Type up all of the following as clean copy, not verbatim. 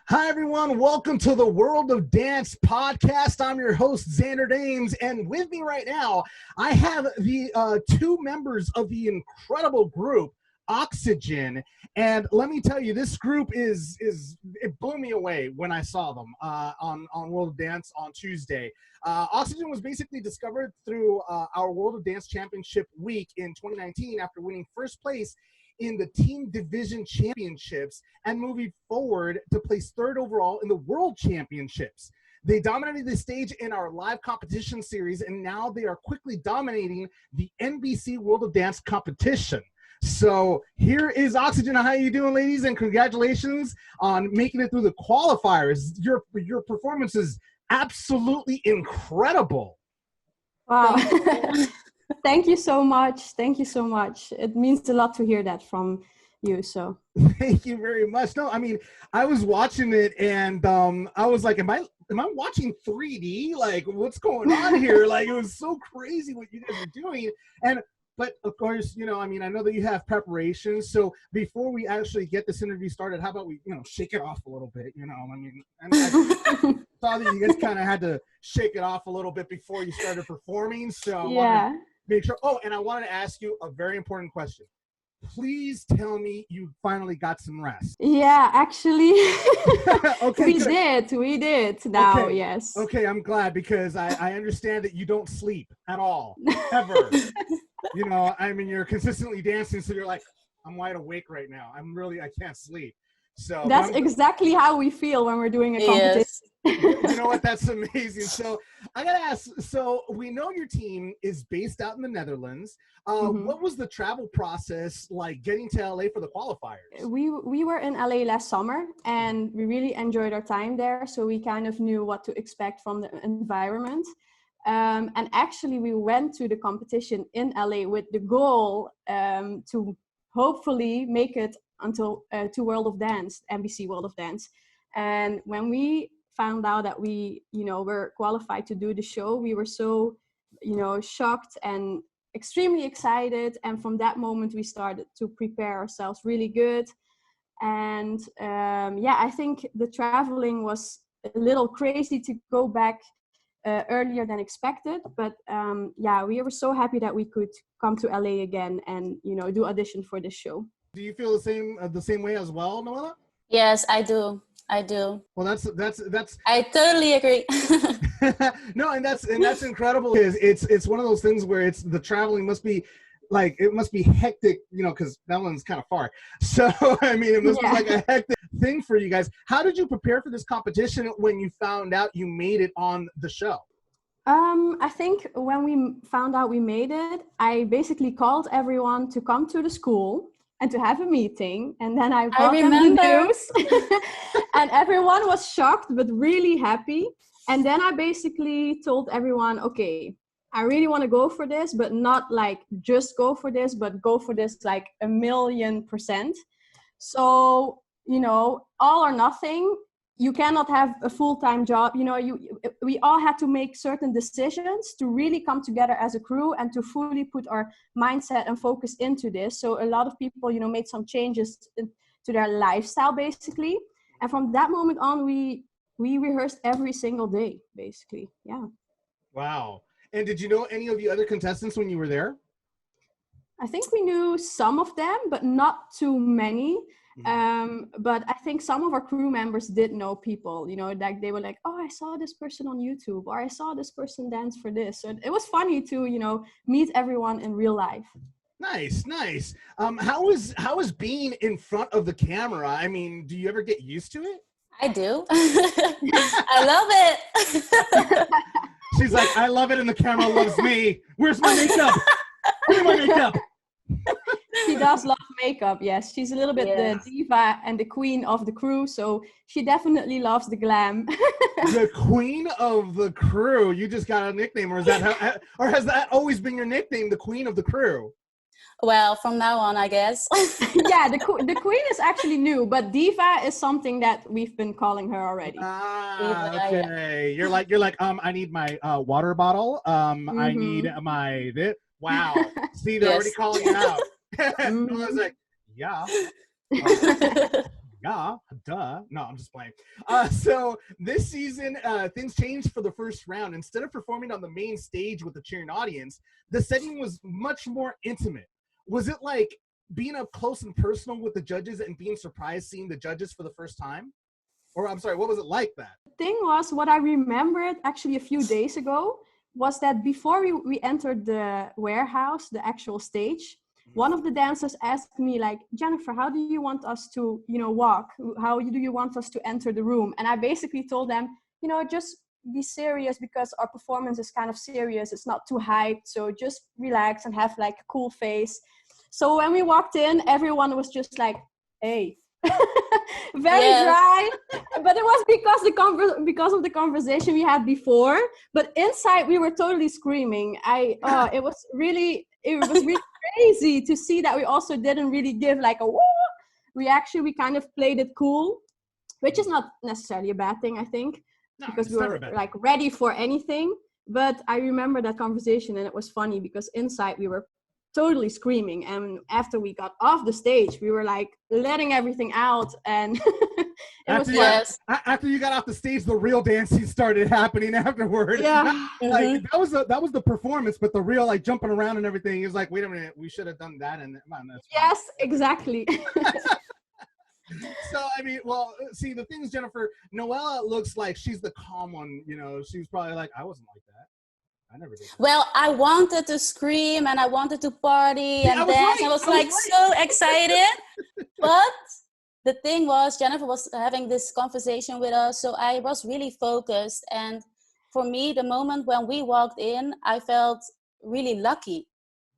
Hi, everyone. Welcome to the World of Dance podcast. I'm your host, Xander Effect, and with me right now, I have the two members of the incredible group, Oxygen. And let me tell you, this group it blew me away when I saw them on World of Dance on Tuesday. Oxygen was basically discovered through our World of Dance Championship week in 2019 after winning first place in the team division championships and moving forward to place third overall in the world championships. They dominated the stage in our live competition series, and now they are quickly dominating the NBC World of Dance competition. So here is Oxygen. How are you doing, ladies? And congratulations on making it through the qualifiers. Your performance is absolutely incredible. Wow. Thank you so much. Thank you so much. It means a lot to hear that from you. So thank you very much. No, I mean, I was watching it and I was like, am I watching 3D? Like, what's going on here? Like, it was so crazy what you guys are doing. But of course, you know, I mean, I know that you have preparations. So before we actually get this interview started, how about we, shake it off a little bit, I mean, and I saw that you guys kind of had to shake it off a little bit before you started performing. So I wanted to make sure. Oh, and I wanted to ask you a very important question. Please tell me you finally got some rest. Yeah, actually, okay, we did now, okay. Yes. Okay, I'm glad because I understand that you don't sleep at all, ever. I mean, you're consistently dancing, so you're like, I'm wide awake right now. I can't sleep. So that's exactly how we feel when we're doing a competition. Yes. You know what? That's amazing. So I gotta ask. So we know your team is based out in the Netherlands. What was the travel process like getting to LA for the qualifiers? We were in LA last summer, and we really enjoyed our time there. So we kind of knew what to expect from the environment. And actually, we went to the competition in LA with the goal to hopefully make it until to World of Dance, NBC World of Dance. And when we found out that we, were qualified to do the show, we were so, shocked and extremely excited. And from that moment, we started to prepare ourselves really good. And I think the traveling was a little crazy to go back earlier than expected, but we were so happy that we could come to LA again and do audition for this show. Do you feel the same way as well, Noella? Yes, I do. Well, that's. I totally agree. No, and that's incredible. It's one of those things where the traveling must be like, it must be hectic, because that one's kind of far. So I mean, it must be like a hectic thing for you guys. How did you prepare for this competition when you found out you made it on the show? I think when we found out we made it, I basically called everyone to come to the school and to have a meeting, and then I brought them the news. And everyone was shocked but really happy. And then I basically told everyone, okay, I really want to go for this, but not like just go for this, but go for this like 1,000,000%. So, all or nothing. You cannot have a full-time job. We all had to make certain decisions to really come together as a crew and to fully put our mindset and focus into this. So a lot of people, made some changes to their lifestyle, basically. And from that moment on, we rehearsed every single day, basically. Yeah. Wow. And did you know any of the other contestants when you were there? I think we knew some of them, but not too many. But I think some of our crew members did know people, like they were like, oh, I saw this person on YouTube, or I saw this person dance for this. So it was funny to, meet everyone in real life. Nice. How is being in front of the camera? I mean, do you ever get used to it? I do. I love it. She's like, I love it and the camera loves me. Where's my makeup? Where's my makeup? She does love makeup, yes. She's a little bit the diva and the queen of the crew, so she definitely loves the glam. The queen of the crew. You just got a nickname, or has that always been your nickname, the queen of the crew? Well, from now on, I guess. Yeah, the queen is actually new, but diva is something that we've been calling her already. Okay. You're like, I need my water bottle. I need my this. Wow. See, they're already calling it out. I was like, yeah. Yeah, duh. No, I'm just playing. So this season, things changed for the first round. Instead of performing on the main stage with the cheering audience, the setting was much more intimate. Was it like being up close and personal with the judges and being surprised seeing the judges for the first time? Or I'm sorry, what was it like that? The thing was, what I remembered actually a few days ago was that before we entered the warehouse, the actual stage, one of the dancers asked me like, Jennifer, how do you want us to, walk? How do you want us to enter the room? And I basically told them, just be serious because our performance is kind of serious. It's not too hyped. So just relax and have like a cool face. So when we walked in, everyone was just like, hey, very dry. But it was because of the conversation we had before. But inside we were totally screaming. It was really crazy to see that we also didn't really give like a woo reaction. We kind of played it cool, which is not necessarily a bad thing, I think, because we were like ready for anything. But I remember that conversation and it was funny because inside we were totally screaming, and after we got off the stage we were like letting everything out, and after you got off the stage the real dancing started happening afterward. Like that was the performance, but the real like jumping around and everything is like, wait a minute, we should have done that. And exactly. So I mean, well, see, the thing is, Jennifer, Noella looks like she's the calm one, she's probably like, I wasn't like that. I never did. Well, I wanted to scream and I wanted to party and dance. I was so excited. But the thing was, Jennifer was having this conversation with us, so I was really focused. And for me, the moment when we walked in, I felt really lucky.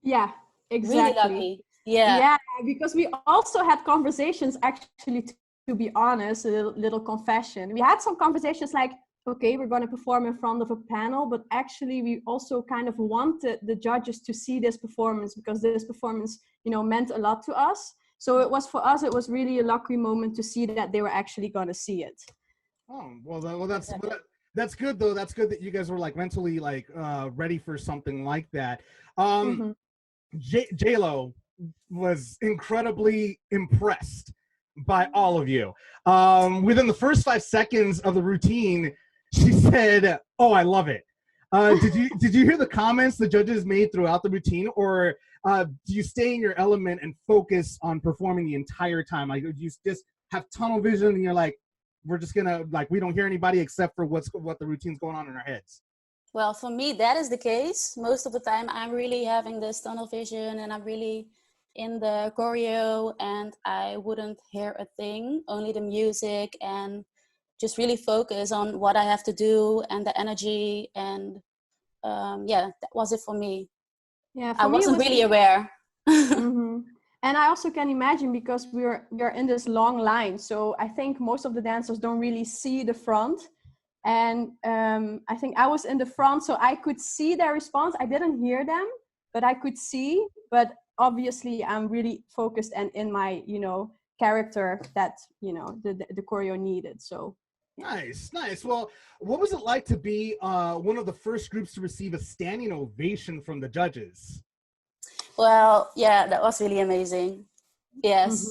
Yeah, exactly. Really lucky. Yeah, because we also had conversations, actually, to be honest, a little confession. We had some conversations like, okay, we're going to perform in front of a panel, but actually we also kind of wanted the judges to see this performance because this performance, meant a lot to us. So it was, for us, it was really a lucky moment to see that they were actually going to see it. Oh, well, that's good though. That's good that you guys were like mentally like ready for something like that. J-Lo was incredibly impressed by all of you. Within the first 5 seconds of the routine, she said, "Oh, I love it." Did you hear the comments the judges made throughout the routine, or do you stay in your element and focus on performing the entire time? Like, do you just have tunnel vision and you're like, we're just gonna like, we don't hear anybody except for what the routine's going on in our heads? Well, for me, that is the case. Most of the time, I'm really having this tunnel vision and I'm really in the choreo and I wouldn't hear a thing, only the music, and just really focus on what I have to do and the energy. And that was it for me. Yeah, I wasn't really aware. And I also can imagine because we're in this long line. So I think most of the dancers don't really see the front. And I think I was in the front, so I could see their response. I didn't hear them, but I could see. But obviously I'm really focused and in my, character that, the choreo needed. So. Nice. Well, what was it like to be one of the first groups to receive a standing ovation from the judges? Well, yeah, that was really amazing. Yes.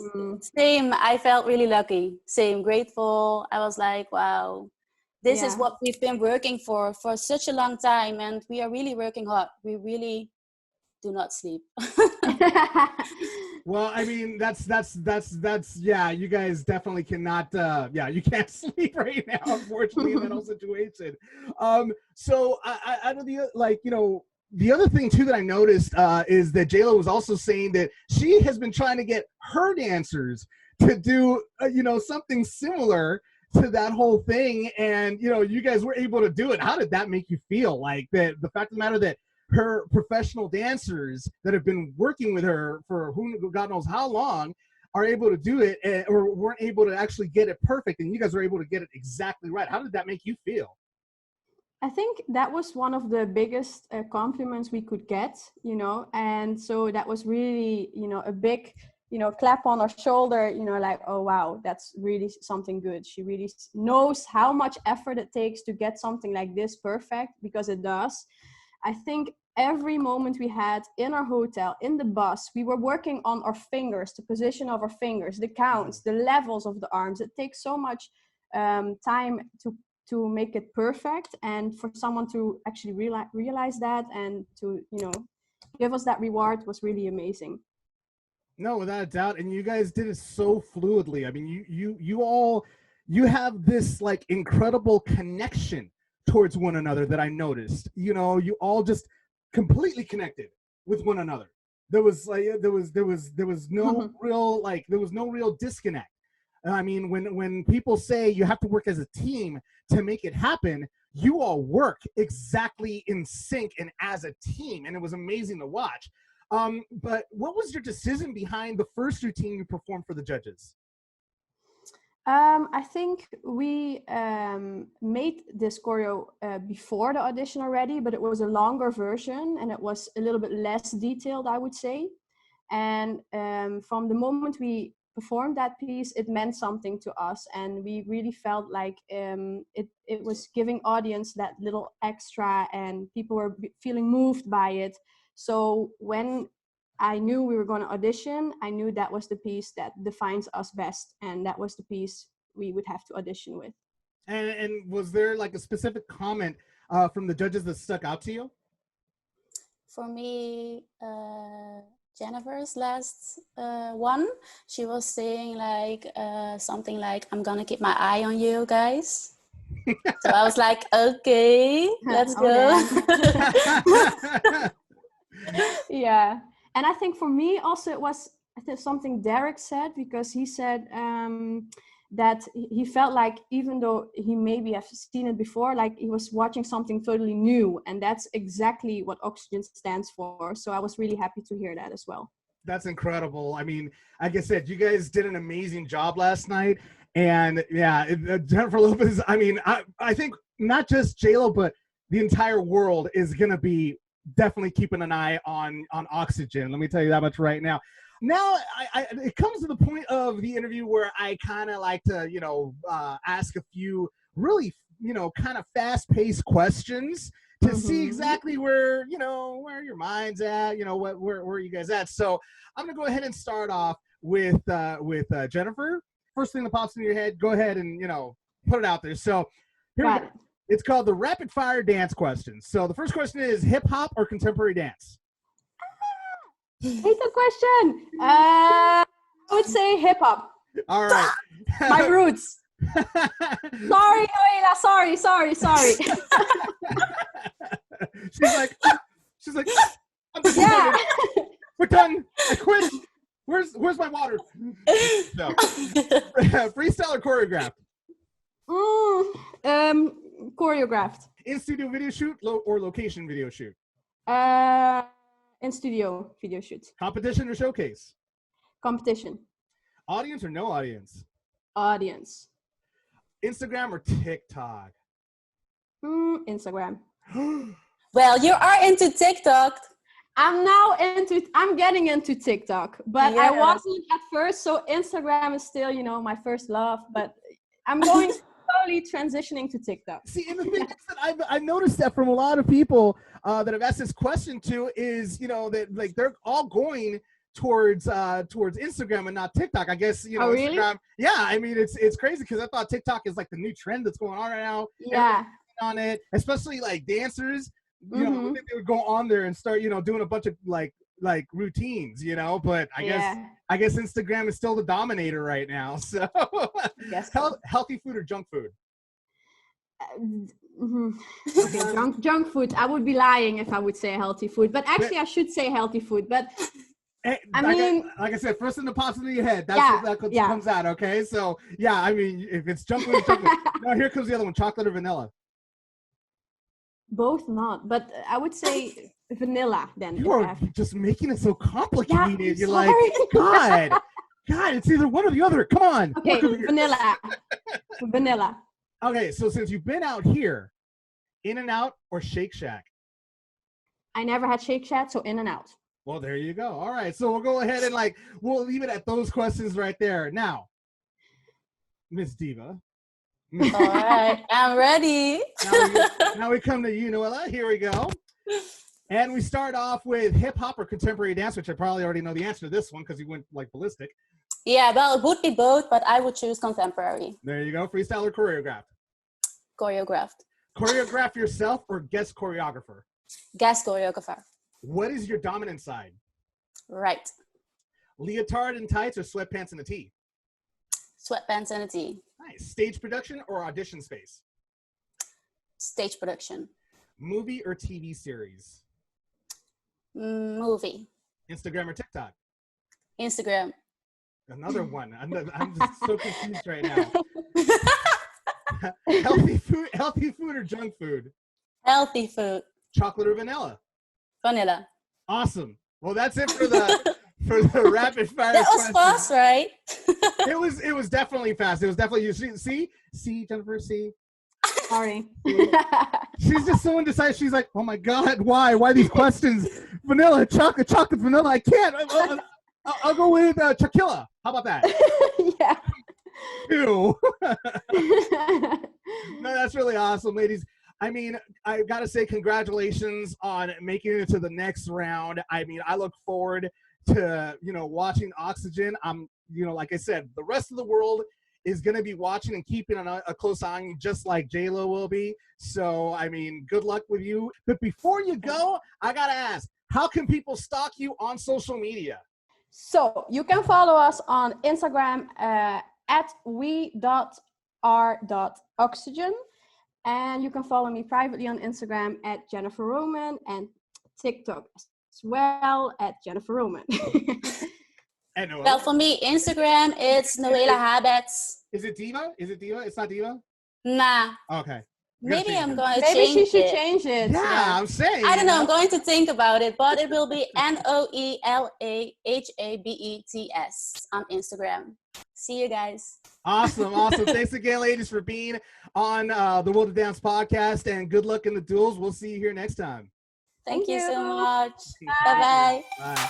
Same. I felt really lucky. Same. Grateful. I was like, wow, this is what we've been working for such a long time. And we are really working hard. We really do not sleep. Well, I mean, that's you guys definitely cannot you can't sleep right now, unfortunately, in that whole situation. So I don't the other thing too that I noticed is that J-Lo was also saying that she has been trying to get her dancers to do something similar to that whole thing, and you guys were able to do it. How did that make you feel? Like the fact of the matter that her professional dancers that have been working with her for God knows how long are able to do it, or weren't able to actually get it perfect, and you guys were able to get it exactly right. How did that make you feel? I think that was one of the biggest compliments we could get, and so that was really, a big, clap on our shoulder, like, oh, wow, that's really something good. She really knows how much effort it takes to get something like this perfect, because it does. I think every moment we had in our hotel, in the bus, we were working on our fingers, the position of our fingers, the counts, the levels of the arms. It takes so much time to make it perfect, and for someone to actually realize that and to, give us that reward was really amazing. No, without a doubt. And you guys did it so fluidly. I mean, you have this like incredible connection towards one another that I noticed. You all just completely connected with one another. There was no real disconnect. I mean, when people say you have to work as a team to make it happen, you all work exactly in sync and as a team, and it was amazing to watch. But what was your decision behind the first routine you performed for the judges? I think we made this choreo before the audition already, but it was a longer version and it was a little bit less detailed, I would say. And from the moment we performed that piece, it meant something to us, and we really felt like it was giving audience that little extra, and people were feeling moved by it. So when I knew we were going to audition, I knew that was the piece that defines us best, and that was the piece we would have to audition with. And was there like a specific comment from the judges that stuck out to you? For me, Jennifer's last one, she was saying like something like, "I'm gonna keep my eye on you guys." So I was like, okay, let's go. Yeah. And I think for me also it was something Derek said, because he said that he felt like even though he maybe have seen it before, like he was watching something totally new, and that's exactly what Oxygen stands for. So I was really happy to hear that as well. That's incredible. I mean, like I said, you guys did an amazing job last night. And yeah, Jennifer Lopez, I mean, I think not just J-Lo, but the entire world is going to be definitely keeping an eye on Oxygen. Let me tell you that much right now. Now, it comes to the point of the interview where I kind of like to, ask a few really, kind of fast-paced questions to see exactly where your mind's at, where are you guys at. So I'm going to go ahead and start off with Jennifer. First thing that pops into your head, go ahead and, put it out there. So here we go. It's called the rapid fire dance questions. So the first question is hip hop or contemporary dance? Hate the question. I would say hip hop. All right. My roots. Sorry, Noela. Sorry. She's like, I'm disappointed. We're done. I quit. Where's my water? No. Freestyle or choreographed? Choreographed. In studio video shoot or location video shoot? In studio video shoot. Competition or showcase? Competition. Audience or no audience? Audience. Instagram or TikTok? Instagram. Well, you are into TikTok. I'm getting into TikTok, but yes. I wasn't at first, so Instagram is still, my first love, but I'm going slowly transitioning to TikTok. See, and the thing is that I've noticed that from a lot of people that I've asked this question to is, that like they're all going towards Instagram and not TikTok. I guess, Oh, really? Instagram. Yeah, I mean, it's crazy because I thought TikTok is like the new trend that's going on right now. Yeah. On it, especially like dancers. I think they would go on there and start, doing a bunch of like routines, but I guess Instagram is still the dominator right now. So yes. Healthy food or junk food? Okay, junk food. I would be lying if I would say healthy food, but actually I should say healthy food, but I mean, like I said, first thing that pops into your head, that comes out. Okay. So yeah, I mean, if it's junk food, it's junk food. Now here comes the other one, chocolate or vanilla? Both not, but I would say vanilla then. You are just making it so complicated. Yeah, You're like, God, it's either one or the other. Come on. Okay, vanilla. Vanilla. Okay, so since you've been out here, In-N-Out or Shake Shack? I never had Shake Shack, so In-N-Out. Well, there you go. All right, so we'll go ahead and we'll leave it at those questions right there. Now, Miss Diva. All right, I'm ready. Now we come to you, Noella. Here we go. And we start off with hip hop or contemporary dance, which I probably already know the answer to this one because you went like ballistic. Yeah, well, it would be both, but I would choose contemporary. There you go. Freestyle or choreographed? Choreographed. Choreograph yourself or guest choreographer? Guest choreographer. What is your dominant side? Right. Leotard and tights or sweatpants and a tee? Sweatpants and a tee. Nice. Stage production or audition space? Stage production. Movie or TV series? Movie. Instagram or TikTok? Instagram. Another one. I'm just so confused right now. Healthy food or junk food? Healthy food. Chocolate or vanilla? Vanilla. Awesome. Well, that's it for the rapid fire. That was fast, right? It was definitely fast. It was definitely see Jennifer, see. Sorry. She's just so indecisive. She's like, oh my God, why these questions? Vanilla, chocolate, vanilla. I can't. I'll go with Chakilla. How about that? Yeah. Ew. No, that's really awesome, ladies. I mean, I gotta say congratulations on making it to the next round. I mean, I look forward to watching Oxygen. Like I said, the rest of the world is gonna be watching and keeping a close eye on you, just like J-Lo will be. So, I mean, good luck with you. But before you go, I gotta ask, how can people stalk you on social media? So you can follow us on Instagram at we.r.oxygen. And you can follow me privately on Instagram at Jennifer Roman and TikTok as well at Jennifer Roman. Well, for me, Instagram, it's Noela Habets. Is it Diva? It's not Diva? Nah. Okay. Maybe I'm going to Maybe change she should it. change it. Yeah, I'm saying. I don't know. I'm going to think about it, but it will be NOELAHABETS on Instagram. See you guys. Awesome. Thanks again, ladies, for being on the World of Dance podcast, and good luck in the duels. We'll see you here next time. Thank you so much. Bye. Bye-bye. Bye.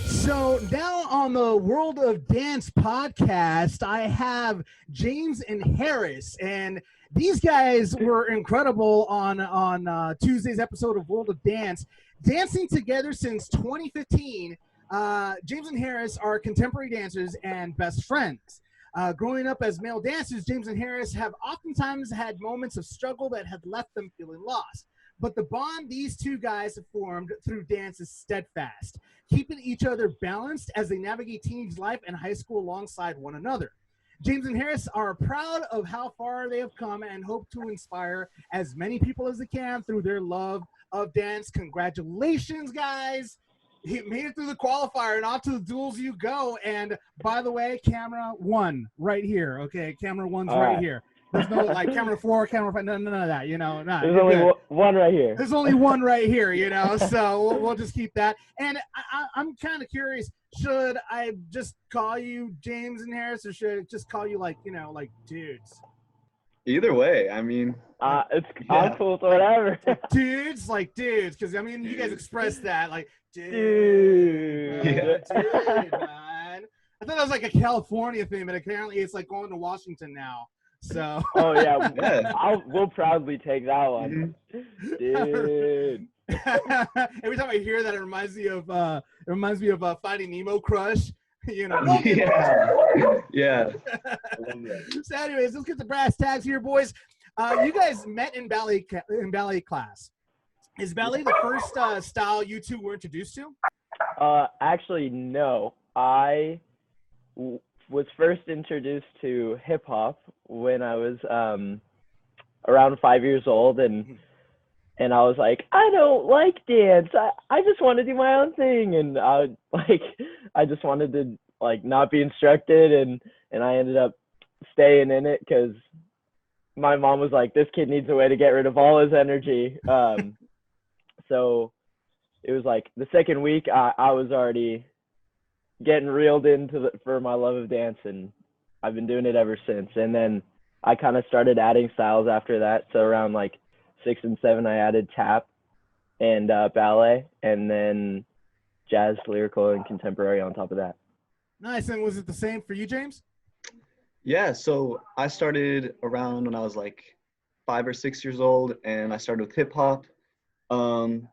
So now on the World of Dance podcast, I have James and Harris, and these guys were incredible on Tuesday's episode of World of Dance, dancing together since 2015. James and Harris are contemporary dancers and best friends. Growing up as male dancers, James and Harris have oftentimes had moments of struggle that had left them feeling lost. But the bond these two guys have formed through dance is steadfast, keeping each other balanced as they navigate teenage life and high school alongside one another. James and Harris are proud of how far they have come and hope to inspire as many people as they can through their love of dance. Congratulations, guys. He made it through the qualifier and off to the duels you go. And by the way, camera one right here. Okay, camera one's right here. There's no like camera 4, camera 5, none of that, There's only one right here. There's only one right here, so we'll just keep that. And I'm kind of curious, should I just call you James and Harris, or should I just call you like dudes? Either way, I mean. I'm cool with whatever. Dudes, because I mean, you guys expressed that, like, dude. Dude, man. I thought that was like a California thing, but apparently it's like going to Washington now. So. Oh yeah, we'll proudly take that one, dude. Every time I hear that, it reminds me of Finding Nemo crush. Yeah. So, anyways, let's get the brass tags here, boys. You guys met in ballet class. Is ballet the first style you two were introduced to? Actually, no. I was first introduced to hip hop when I was around 5 years old, and I was like, I don't like dance. I just want to do my own thing, and I just wanted to not be instructed, and I ended up staying in it because my mom was like, this kid needs a way to get rid of all his energy. So it was like the second week I was already getting reeled into for my love of dance, and I've been doing it ever since. And then I kind of started adding styles after that. So around 6 and 7, I added tap and ballet, and then jazz, lyrical, and contemporary on top of that. Nice. And was it the same for you, James? Yeah, so I started around when I was 5 or 6 years old, and I started with hip hop. And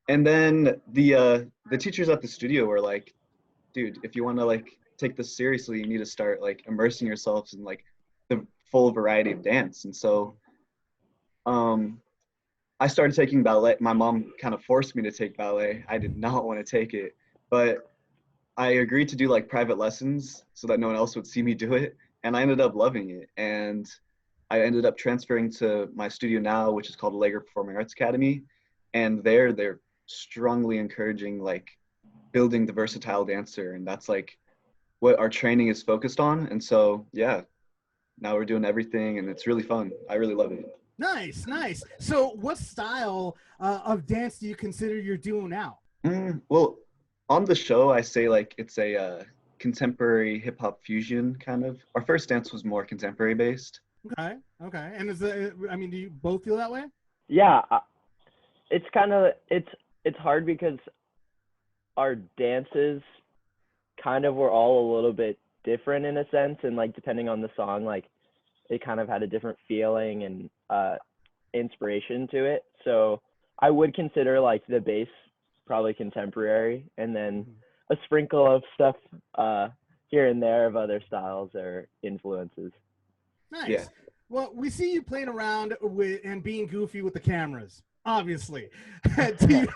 then the teachers at the studio were like, dude, if you want to like take this seriously, you need to start like immersing yourselves in like the full variety of dance. And so I started taking ballet. My mom kind of forced me to take ballet. I did not want to take it, but I agreed to do like private lessons so that no one else would see me do it. And I ended up loving it. And I ended up transferring to my studio now, which is called Lager Performing Arts Academy. And they're strongly encouraging like building the versatile dancer. And that's like what our training is focused on. And so, yeah, now we're doing everything and it's really fun. I really love it. Nice, nice. So what style of dance do you consider you're doing now? Well, on the show, I say like it's a contemporary hip hop fusion kind of. Our first dance was more contemporary based. Okay, okay. And I mean, do you both feel that way? Yeah, it's kind of, it's hard because our dances kind of were all a little bit different in a sense, and like depending on the song, like it kind of had a different feeling and inspiration to it. So I would consider like the bass probably contemporary, and then a sprinkle of stuff here and there of other styles or influences. Nice. Yeah. Well, we see you playing around with and being goofy with the cameras, obviously. do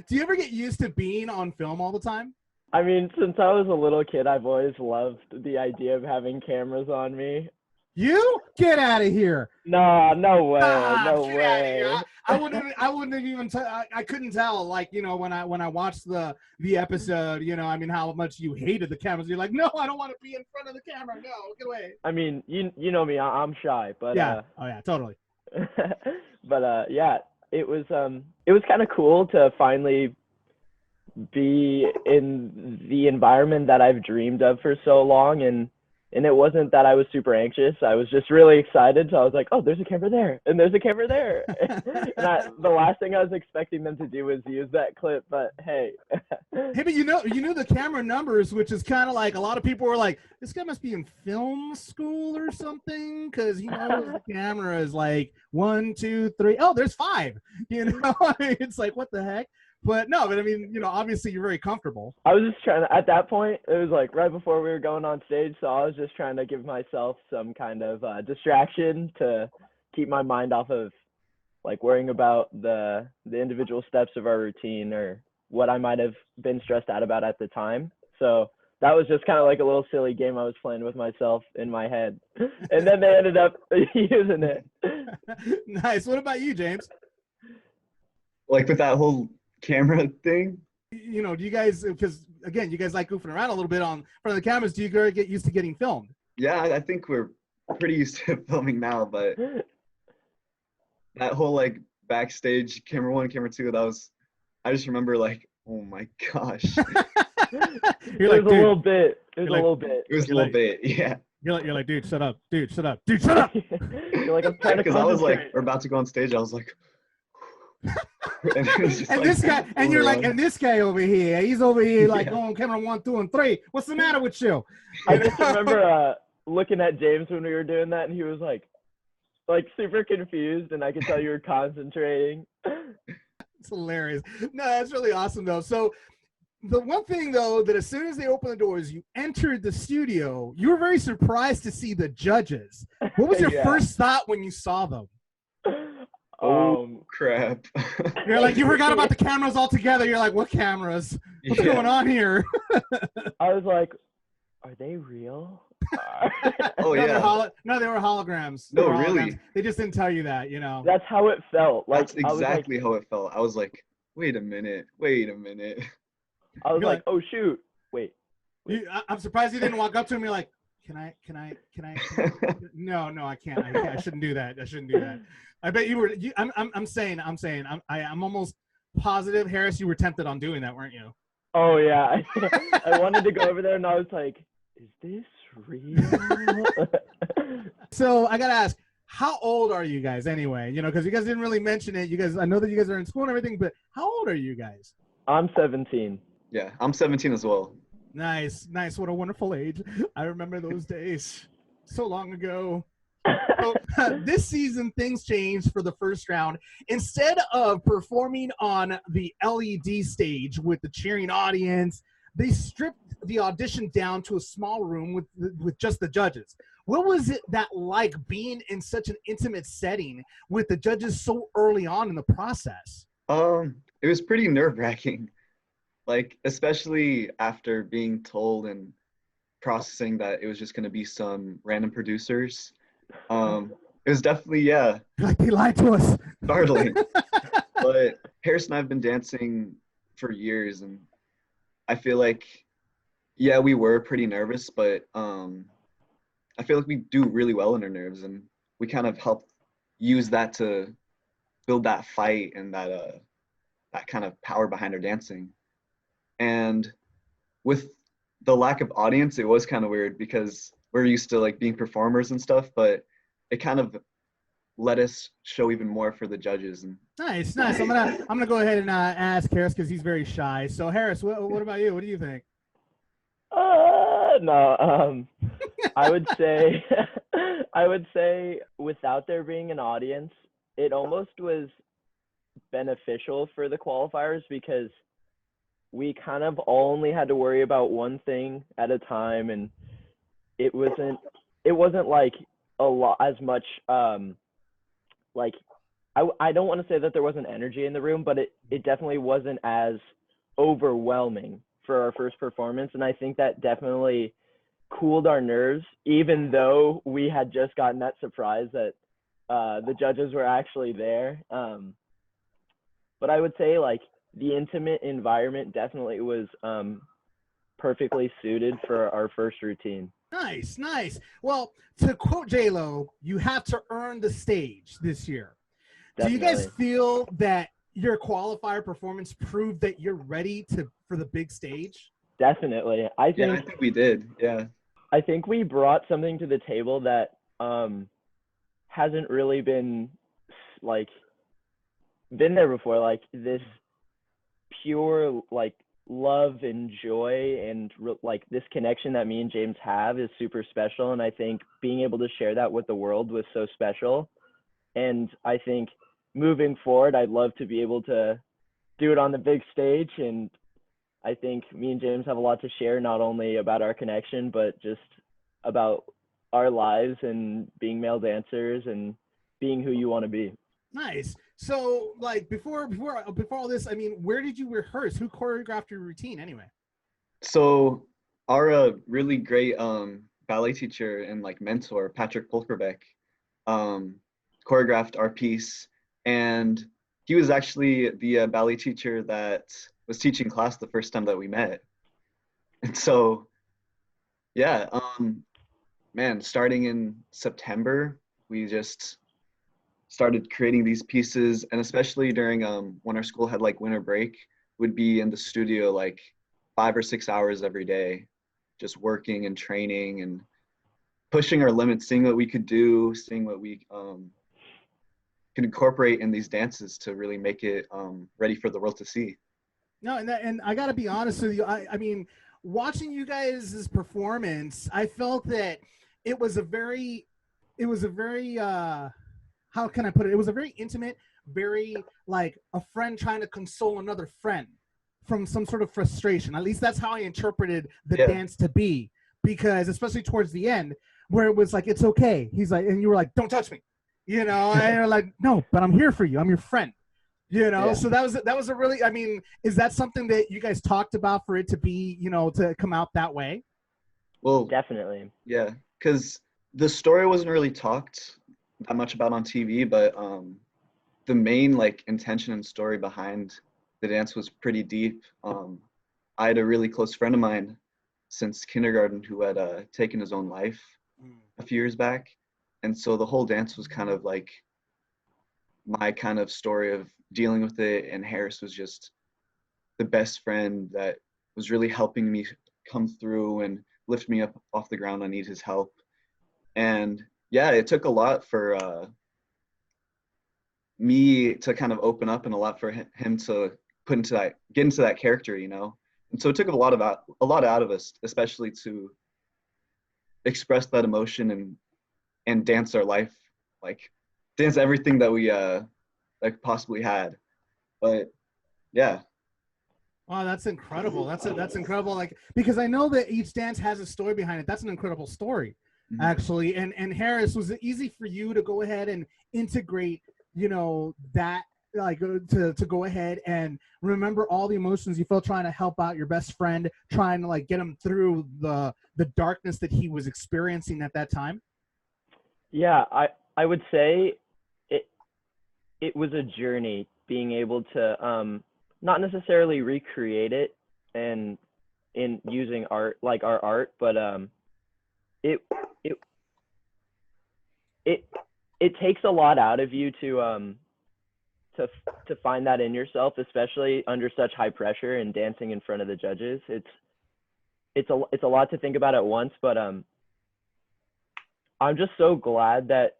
you ever get used to being on film all the time? I mean, since I was a little kid, I've always loved the idea of having cameras on me. You get out of here! No, no way, no Get way. outta here. I wouldn't have even. I couldn't tell. Like, you know, when I watched the episode, you know, I mean, how much you hated the cameras. You're like, no, I don't want to be in front of the camera. No, get away. I mean, you know me, I'm shy, but yeah. Oh yeah, totally. but yeah, it was kind of cool to finally be in the environment that I've dreamed of for so long, and it wasn't that I was super anxious. I was just really excited. So I was like, oh, there's a camera there, and there's a camera there. And the last thing I was expecting them to do was use that clip, but hey. Hey, but you know the camera numbers, which is kind of like a lot of people were like, this guy must be in film school or something, because he knows the camera is like 1, 2, 3. Oh, there's 5. You know, it's like, what the heck? But no, but I mean, you know, obviously you're very comfortable. I was just trying to, at that point, it was like right before we were going on stage, so I was just trying to give myself some kind of distraction to keep my mind off of like worrying about the individual steps of our routine or what I might have been stressed out about at the time. So that was just kind of like a little silly game I was playing with myself in my head. And then they ended up using it. Nice. What about you, James? Like with that whole camera thing, you know, do you guys, because again, you guys like goofing around a little bit on front of the cameras, do you get used to getting filmed? Yeah, I think we're pretty used to filming now, but that whole like backstage camera 1, camera 2, I just remember like, oh my gosh. You're like, a little bit. It was a little bit. It was a little bit, yeah. You're like, dude, shut up, dude, shut up, dude, shut up. You're like, I'm trying to Because I was like, we're about to go on stage, I was like, and this guy, and you're like, and this guy over here, he's over here like going camera 1, 2, and 3. What's the matter with you? I just remember looking at James when we were doing that, and he was like super confused, and I could tell you were concentrating. It's hilarious. No, that's really awesome though. So the one thing though, that as soon as they opened the doors, you entered the studio, you were very surprised to see the judges. What was your first thought when you saw them? Oh crap. You're like, you forgot about the cameras altogether. You're like, what cameras? What's going on here? I was like, are they real? Oh yeah. No, they were holograms. No, were holograms. really? They just didn't tell you that, you know. That's how it felt. Like, that's exactly how it felt. I was like, wait a minute. I was like, oh shoot, wait. I'm surprised you didn't walk up to him and be like, can I? No, I can't. I shouldn't do that. I bet you were. I'm saying. I'm almost positive, Harris, you were tempted on doing that, weren't you? Oh yeah. I wanted to go over there, and I was like, is this real? So I gotta ask, how old are you guys anyway? You know, because you guys didn't really mention it. You guys, I know that you guys are in school and everything, but how old are you guys? I'm 17. Yeah, I'm 17 as well. Nice. What a wonderful age. I remember those days so long ago. So this season, things changed for the first round. Instead of performing on the LED stage with the cheering audience, they stripped the audition down to a small room with just the judges. What was it that like being in such an intimate setting with the judges so early on in the process? It was pretty nerve-wracking, like especially after being told and processing that it was just going to be some random producers. It was definitely, yeah, Like they lied to us. startling. But Harris and I have been dancing for years, and I feel like, yeah, we were pretty nervous, but I feel like we do really well in our nerves, and we kind of help use that to build that fight and that kind of power behind our dancing. And with the lack of audience, it was kind of weird because we're used to like being performers and stuff, but it kind of let us show even more for the judges. And Nice. I'm gonna go ahead and ask Harris because he's very shy. So Harris, what about you? What do you think? No. I would say, without there being an audience, it almost was beneficial for the qualifiers because we kind of only had to worry about one thing at a time, and it wasn't like a lot as much like I don't want to say that there wasn't energy in the room, but it definitely wasn't as overwhelming for our first performance, and I think that definitely cooled our nerves, even though we had just gotten that surprise that the judges were actually there. But I would say like the intimate environment definitely was perfectly suited for our first routine. Nice. Well, to quote J-Lo, you have to earn the stage this year. Definitely. Do you guys feel that your qualifier performance proved that you're ready for the big stage? Definitely. I think we did. Yeah. I think we brought something to the table that hasn't really been there before, like this pure like love and joy and like this connection that me and James have is super special, and I think being able to share that with the world was so special. And I think moving forward, I'd love to be able to do it on the big stage, and I think me and James have a lot to share, not only about our connection, but just about our lives and being male dancers and being who you want to be. Nice. So, like, before all this, I mean, where did you rehearse? Who choreographed your routine anyway? So our really great ballet teacher and like mentor, Patrick Polkerbeck, choreographed our piece, and he was actually the ballet teacher that was teaching class the first time that we met. And so, yeah, man, starting in September, we just started creating these pieces, and especially during when our school had like winter break, would be in the studio like 5 or 6 hours every day, just working and training and pushing our limits, seeing what we could do, seeing what we could incorporate in these dances to really make it ready for the world to see. No, and I gotta be honest with you. I mean, watching you guys' performance, I felt that it was a very how can I put it? It was a very intimate, very like a friend trying to console another friend from some sort of frustration. At least that's how I interpreted the dance to be, because especially towards the end where it was like, it's okay. He's like, and you were like, don't touch me, you know, and you're like, no, but I'm here for you. I'm your friend, you know? Yeah. So that was a really, I mean, is that something that you guys talked about for it to be, you know, to come out that way? Well, definitely. Yeah. Cause the story wasn't really talked that much about on TV, but the main like intention and story behind the dance was pretty deep. I had a really close friend of mine since kindergarten who had taken his own life a few years back, and so the whole dance was kind of like my kind of story of dealing with it, and Harris was just the best friend that was really helping me come through and lift me up off the ground. I need his help. And yeah, it took a lot for me to kind of open up, and a lot for him to get into that character, you know. And so it took a lot out of us, especially to express that emotion and dance our life like dance everything that we like possibly had. But yeah. Wow, that's incredible. That's incredible. Like, because I know that each dance has a story behind it. That's an incredible story, actually. And Harris, was it easy for you to go ahead and integrate, you know, that, like, to go ahead and remember all the emotions you felt trying to help out your best friend, trying to like get him through the darkness that he was experiencing at that time? Yeah, I would say it was a journey, being able to not necessarily recreate it and in using art, like our art, but it takes a lot out of you to find that in yourself, especially under such high pressure and dancing in front of the judges. It's a lot to think about at once, but I'm just so glad that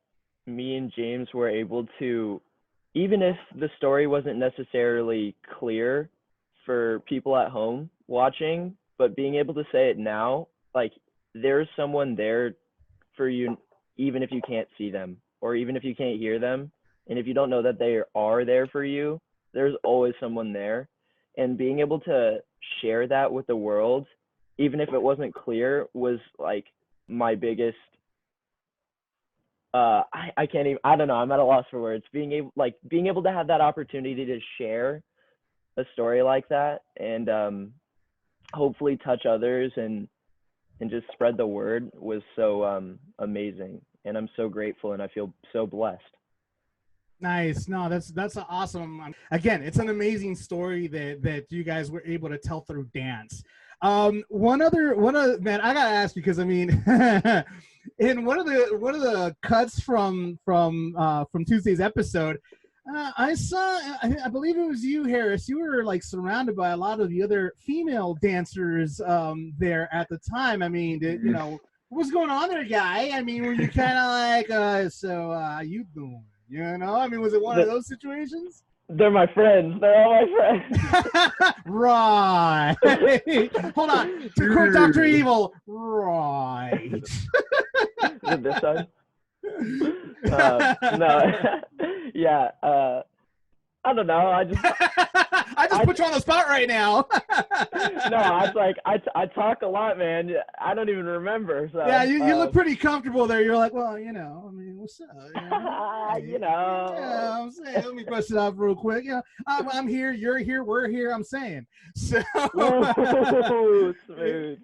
me and James were able to, even if the story wasn't necessarily clear for people at home watching, but being able to say it now, like, there's someone there for you, even if you can't see them, or even if you can't hear them. And if you don't know that they are there for you, there's always someone there. And being able to share that with the world, even if it wasn't clear, was like my biggest, I can't even, I don't know, I'm at a loss for words. Being able to have that opportunity to share a story like that, and hopefully touch others and just spread the word, was so amazing. And I'm so grateful, and I feel so blessed. Nice. No, that's awesome. Again, it's an amazing story that you guys were able to tell through dance. One other man, I gotta ask you, because I mean, in one of the cuts from Tuesday's episode, I saw, I believe it was you, Harris. You were like surrounded by a lot of the other female dancers there at the time. I mean, you know, what's going on there, guy? I mean, were you kind of like, so how you doing? You know, I mean, was it one of those situations? They're my friends. They're all my friends. Right. Hold on. To quote Dr. Evil, right. Is it this side? No. Yeah. I don't know. I just put you on the spot right now. No, I was like, I talk a lot, man. I don't even remember. So yeah, you look pretty comfortable there. You're like, well, you know, I mean, what's up? You know. Yeah, I'm saying, let me brush it off real quick. You know, I'm here, you're here, we're here. I'm saying, so. Smooth.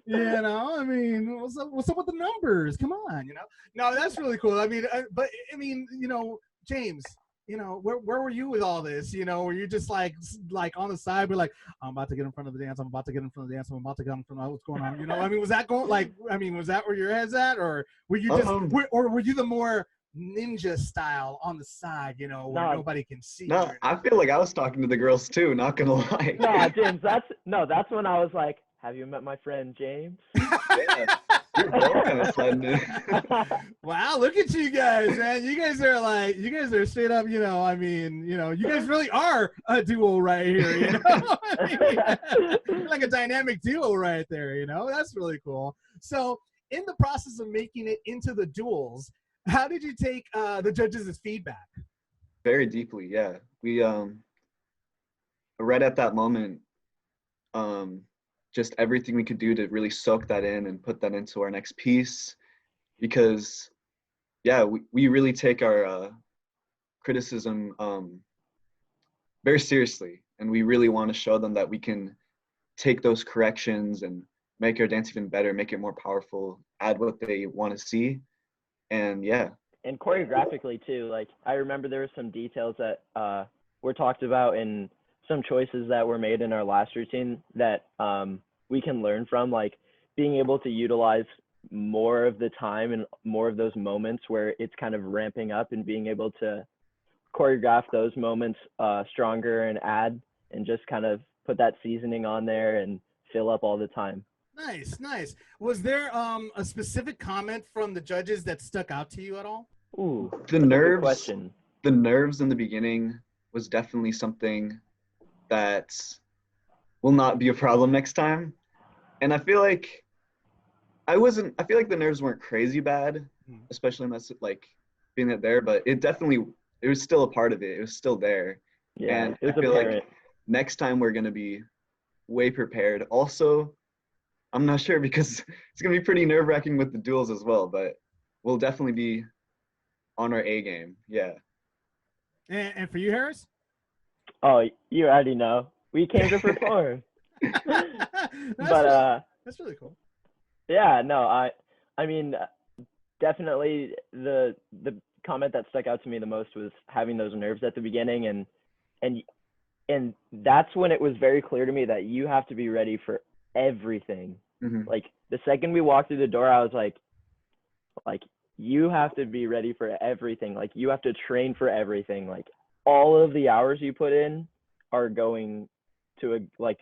You know, I mean, what's up with the numbers? Come on, you know. No, that's really cool. I mean, but I mean, you know, James, you know, where were you with all this? You know, were you just like on the side, be like, I'm about to get in front of the dance, I'm about to get in front of the dance, I'm about to get in front of what's going on? You know, I mean, was that going like? I mean, was that where your head's at, or were you just, or were you the more ninja style on the side? You know, where nobody can see. No, I feel like I was talking to the girls too. Not gonna lie. No, James, that's when I was like, have you met my friend James? Yeah. You're both kind of sliding. Wow, look at you guys, man. You guys are straight up, you know, I mean, you know, you guys really are a duo right here, you know? I mean, like a dynamic duo right there, you know? That's really cool. So in the process of making it into the duels, how did you take the judges' feedback? Very deeply, yeah. We, right at that moment, just everything we could do to really soak that in and put that into our next piece, because yeah, we really take our criticism very seriously, and we really want to show them that we can take those corrections and make our dance even better, make it more powerful, add what they want to see. And yeah, and choreographically too, like I remember there were some details that were talked about in some choices that were made in our last routine that we can learn from, like being able to utilize more of the time and more of those moments where it's kind of ramping up, and being able to choreograph those moments stronger and add and just kind of put that seasoning on there and fill up all the time. Nice. Was there a specific comment from the judges that stuck out to you at all? Ooh, the nerves. Question. The nerves in the beginning was definitely something that will not be a problem next time. And I feel like I feel like the nerves weren't crazy bad, especially in that, like feeling it there, but it was still a part of it. It was still there. Yeah, And it was I feel like apparent. next time we're going to be way prepared. Also, I'm not sure because it's going to be pretty nerve-wracking with the duels as well, but we'll definitely be on our A game. Yeah. And for you, Harris? Oh, you already know. We came to perform. That's really cool. Yeah, no, I mean, definitely the comment that stuck out to me the most was having those nerves at the beginning, and that's when it was very clear to me that you have to be ready for everything. Mm-hmm. Like the second we walked through the door, I was like you have to be ready for everything. Like you have to train for everything. Like all of the hours you put in are going to like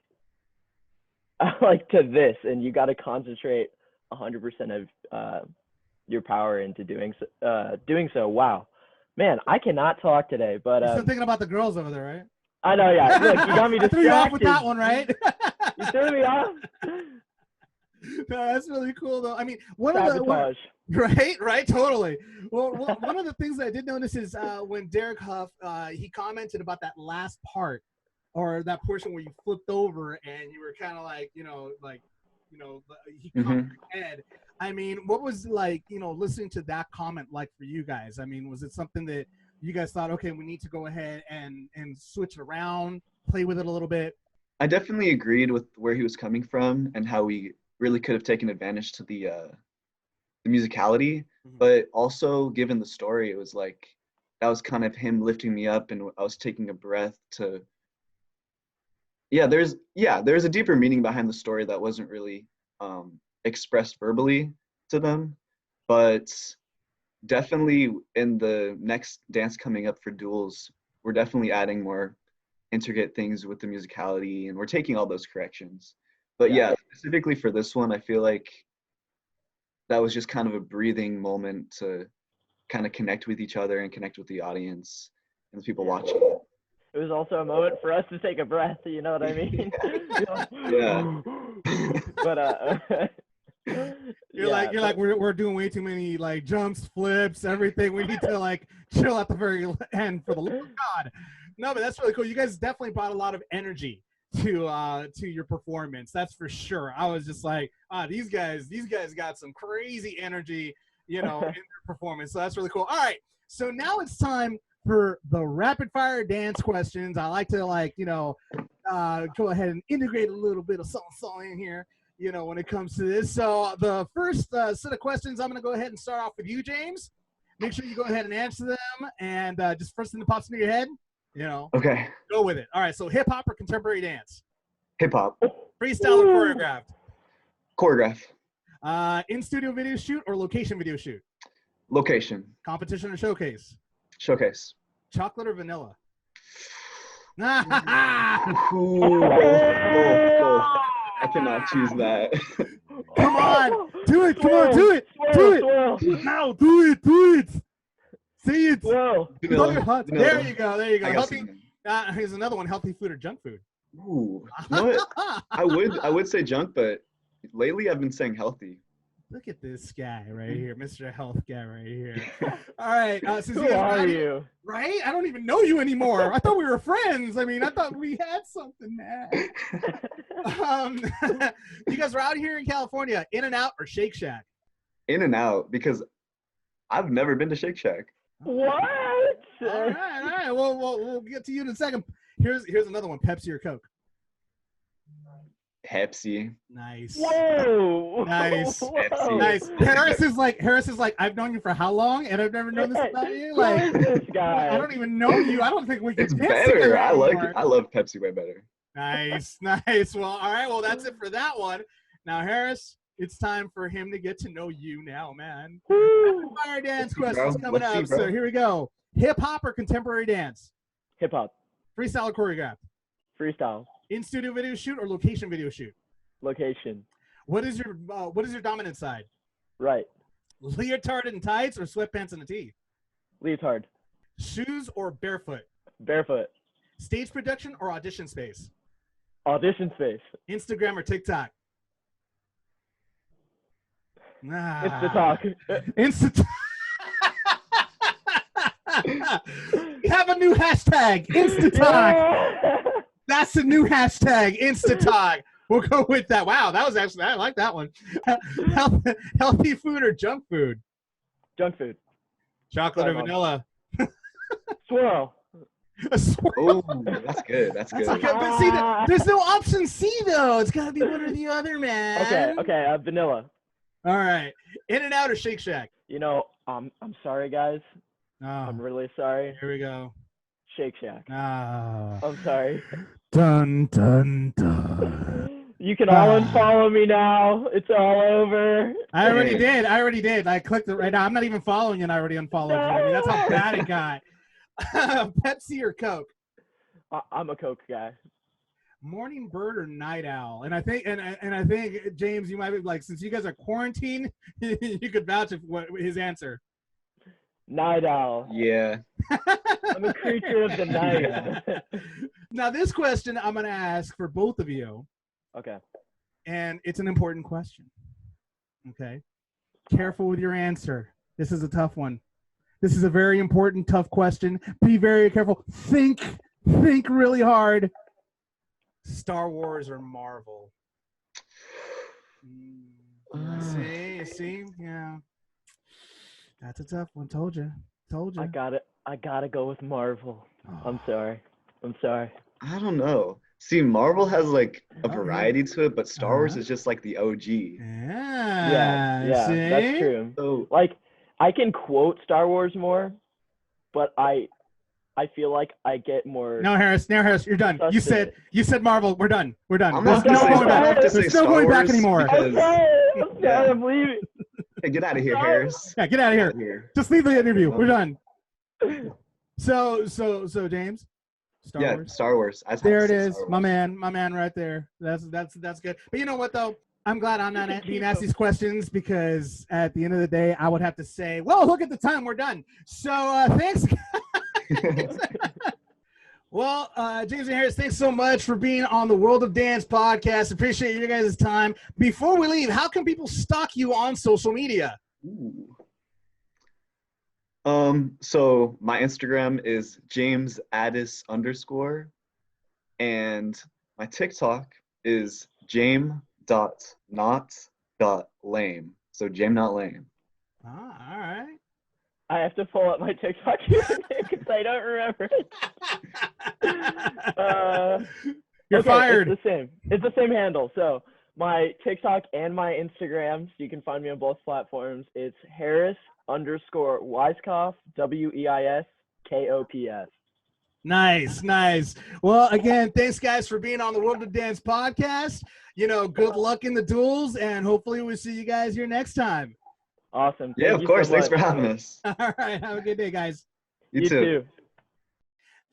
to this, and you got to concentrate 100% of your power into doing so. Wow, man, I cannot talk today, but you're still thinking about the girls over there, right? I know, yeah. Look, you got me distracted. I threw you off with that one, right? You threw me off. No, that's really cool, though. I mean, right, totally. Well, one of the things that I did notice is when Derek Huff, he commented about that last part, or that portion where you flipped over and you were kind of like, he covered your head. I mean, what was like, listening to that comment like for you guys? I mean, was it something that you guys thought, okay, we need to go ahead and switch it around, play with it a little bit? I definitely agreed with where he was coming from and how we really could have taken advantage to the musicality, but also given the story, it was like that was kind of him lifting me up, and I was taking a breath to. There's a deeper meaning behind the story that wasn't really expressed verbally to them, but definitely in the next dance coming up for duels, we're definitely adding more intricate things with the musicality, and we're taking all those corrections. But specifically for this one, I feel like that was just kind of a breathing moment to kind of connect with each other and connect with the audience and the people watching. It was also a moment for us to take a breath, you know what I mean? Yeah. But you're like we're doing way too many like jumps, flips, everything. We need to like chill at the very end for the love of God. No, but that's really cool. You guys definitely brought a lot of energy to your performance. That's for sure. I was just like, these guys got some crazy energy, in their performance. So that's really cool. All right. So now it's time for the rapid fire dance questions. I like to go ahead and integrate a little bit of song in here, when it comes to this. So the first set of questions, I'm going to go ahead and start off with you, James. Make sure you go ahead and answer them, and just first thing that pops into your head, Okay. Go with it. All right. So hip hop or contemporary dance? Hip hop. Freestyle or choreographed? Choreograph. In studio video shoot or location video shoot? Location. Competition or showcase? Showcase. Chocolate or vanilla? Ooh, I cannot choose that. Come on. Do it. Come on. Do it. Do it. Now. Do it. Say it. Vanilla. There you go. Healthy. Here's another one. Healthy food or junk food? Ooh. What? I would say junk, but lately I've been saying healthy. Look at this guy right here, Mr. Health guy right here. All right. Who are you? Right? I don't even know you anymore. I thought we were friends. I mean, I thought we had something now. You guys are out here in California. In-N-Out or Shake Shack? In-N-Out, because I've never been to Shake Shack. What? All right. Well, we'll get to you in a second. Here's another one. Pepsi or Coke? Pepsi. Nice. Whoa. Nice. Pepsi. Nice. Harris is like, I've known you for how long, and I've never known this about you. Like, this guy. I don't even know you. I don't think we can. It's better. I love Pepsi way better. Nice. Well, all right. Well, that's it for that one. Now, Harris, it's time for him to get to know you now, man. Fire dance questions coming up. So here we go. Hip hop or contemporary dance? Hip hop. Freestyle or choreographed? Freestyle. In studio video shoot or location video shoot? Location. What is your dominant side? Right. Leotard and tights or sweatpants and a tee? Leotard. Shoes or barefoot? Barefoot. Stage production or audition space? Audition space. Instagram or TikTok? Insta-talk. new hashtag, Insta-Talk. Yeah. That's the new hashtag, Insta-Talk. We'll go with that. Wow, that was actually, I like that one. Healthy food or junk food? Junk food. Chocolate Sorry, or Mom. vanilla? Swirl. A swirl. Oh, that's good. That's good. Okay, but see, there's no option C though. It's gotta be one or the other, man. Okay, vanilla. All right. In-N-Out or Shake Shack? You know, I'm sorry, guys. Oh, I'm really sorry. here we go. Shake Shack. Ah. I'm sorry. Dun, dun, dun. You can all unfollow me now. It's all over. I already did. I clicked it right now. I'm not even following you, and I already unfollowed you. I mean, that's how bad it got. Pepsi or Coke? I'm a Coke guy. Morning bird or night owl? And I think, and I think, James, you might be like, since you guys are quarantined, you could vouch for what his answer. Night owl. Yeah. I'm a creature of the night. Now, this question I'm going to ask for both of you, Okay. and it's an important question. Okay? Careful with your answer. This is a tough one. This is a very important, tough question. Be very careful. Think really hard. Star Wars or Marvel? See? Yeah. That's a tough one. Told you. I gotta go with Marvel. I'm sorry. I don't know. See, Marvel has like a variety to it, but Star Wars is just like the OG. Yeah, see? that's true. So Like, I can quote Star Wars more, but I feel like I get more. No, Harris, you're done. You said Marvel. We're done. I'm There's not gonna say going back. There's There's no no going back anymore. because I'm Yeah. sorry, I'm leaving. hey, get out of here, Harris. Yeah, get out of Get here. Just leave the interview. No. We're done. So James, Star Wars. Star Wars. There it is, my man right there. That's good. But you know what though? I'm glad I'm not being asked these questions because at the end of the day, I would have to say, well, look at the time, we're done. So thanks. Well, James and Harris, thanks so much for being on the World of Dance podcast. Appreciate you guys' time. Before we leave, how can people stalk you on social media? Ooh. So my Instagram is JamesAddis_, and my TikTok is jame.not.lame. So Jame.not.lame. Ah, all right. I have to pull up my TikTok because I don't remember it. You're fired. It's the same handle. So my TikTok and my Instagram, so you can find me on both platforms. It's Harris_Weiskopf, WEISKOPS. Nice. Well, again, thanks guys for being on the World of Dance podcast. You know, good luck in the duels, and hopefully we'll see you guys here next time. Awesome. Yeah, of course. Thanks for having us. All right. Have a good day, guys. You too.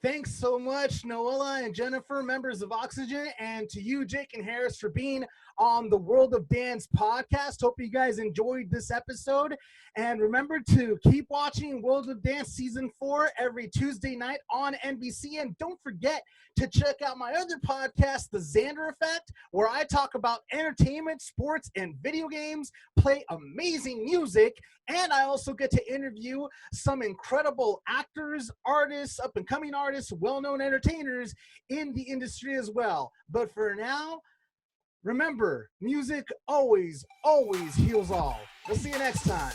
Thanks so much, Noella and Jennifer, members of Oxygen, and to you, Jake and Harris, for being on the World of Dance podcast. Hope you guys enjoyed this episode. And remember to keep watching World of Dance Season 4 every Tuesday night on NBC. And don't forget to check out my other podcast, The Xander Effect, where I talk about entertainment, sports, and video games, play amazing music, and I also get to interview some incredible actors, artists, up-and-coming artists, well-known entertainers in the industry as well. But for now, remember, music always heals all. We'll see you next time.